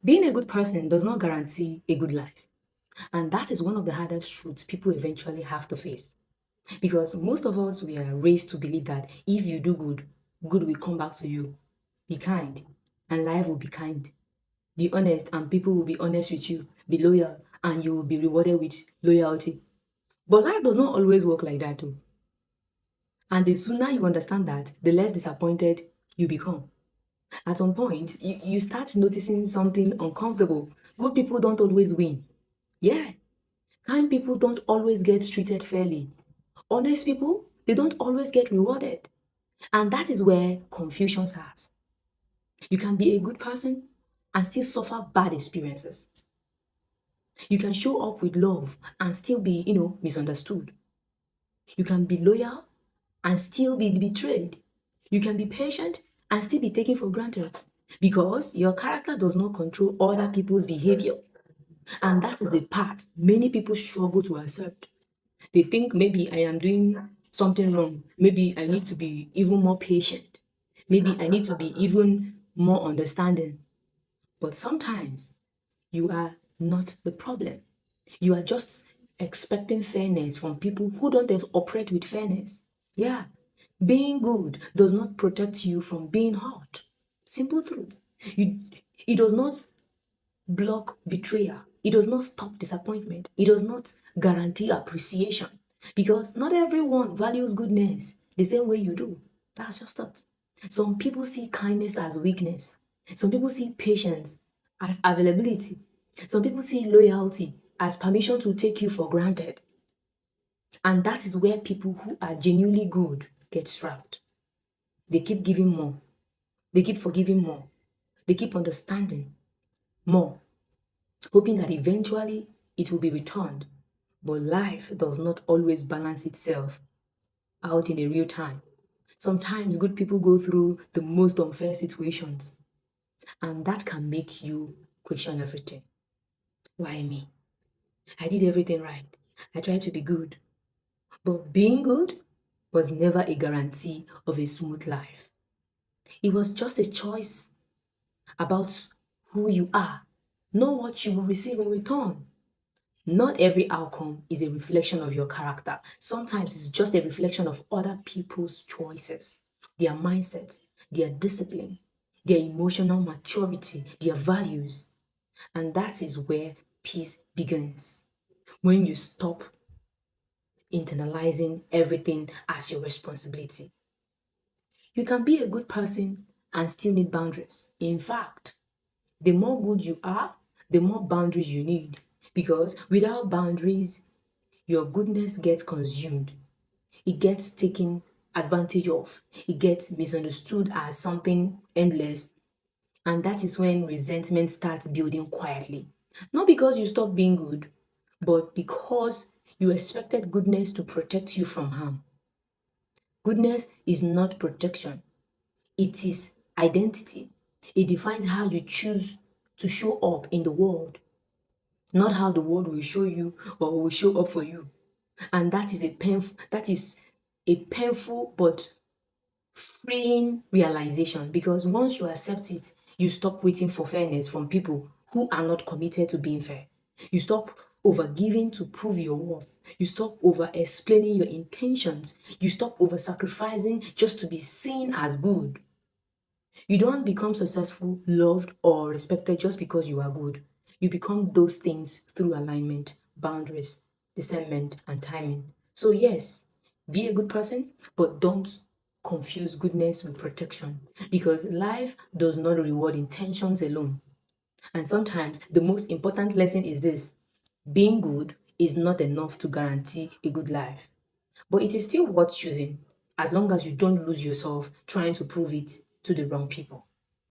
Being a good person does not guarantee a good life. And that is one of the hardest truths people eventually have to face. Because most of us, we are raised to believe that if you do good, good will come back to you. Be kind, and life will be kind. Be honest, and people will be honest with you. Be loyal, and you will be rewarded with loyalty. But life does not always work like that, though. And the sooner you understand that, the less disappointed you become. At some point, you start noticing something uncomfortable. Good people don't always win. Yeah. Kind people don't always get treated fairly. Honest people, they don't always get rewarded. And that is where confusion starts. You can be a good person and still suffer bad experiences. You can show up with love and still be, misunderstood. You can be loyal and still be betrayed. You can be patient and still be taken for granted because your character does not control other people's behavior. And that is the part many people struggle to accept. They think maybe I am doing something wrong. Maybe I need to be even more patient. Maybe I need to be even more understanding. But sometimes you are not the problem. You are just expecting fairness from people who don't operate with fairness. Yeah. Being good does not protect you from being hurt. Simple truth. You, it does not block betrayal. It does not stop disappointment. It does not guarantee appreciation. Because not everyone values goodness the same way you do. That's just it. Some people see kindness as weakness. Some people see patience as availability. Some people see loyalty as permission to take you for granted. And that is where people who are genuinely good get trapped. They keep giving more. They keep forgiving more. They keep understanding more, hoping that eventually it will be returned. But life does not always balance itself out in a real time. Sometimes good people go through the most unfair situations, and that can make you question everything. Why me? I did everything right. I tried to be good. But being good was never a guarantee of a smooth life. It was just a choice about who you are, not what you will receive in return. Not every outcome is a reflection of your character. Sometimes it's just a reflection of other people's choices, their mindsets, their discipline, their emotional maturity, their values. And that is where peace begins. When you stop internalizing everything as your responsibility. You can be a good person and still need boundaries. In fact, the more good you are, the more boundaries you need. Because without boundaries, your goodness gets consumed. It gets taken advantage of. It gets misunderstood as something endless. And that is when resentment starts building quietly. Not because you stop being good, but because you expected goodness to protect you from harm. Goodness is not protection, it is identity. It defines how you choose to show up in the world, not how the world will show you or will show up for you. And that is a painful but freeing realization because once you accept it, you stop waiting for fairness from people who are not committed to being fair. You stop overgiving to prove your worth. You stop over explaining your intentions. You stop over sacrificing just to be seen as good. You don't become successful, loved, or respected just because you are good. You become those things through alignment, boundaries, discernment, and timing. So, yes, be a good person, but don't confuse goodness with protection because life does not reward intentions alone. And sometimes the most important lesson is this: being good is not enough to guarantee a good life, but it is still worth choosing as long as you don't lose yourself trying to prove it to the wrong people.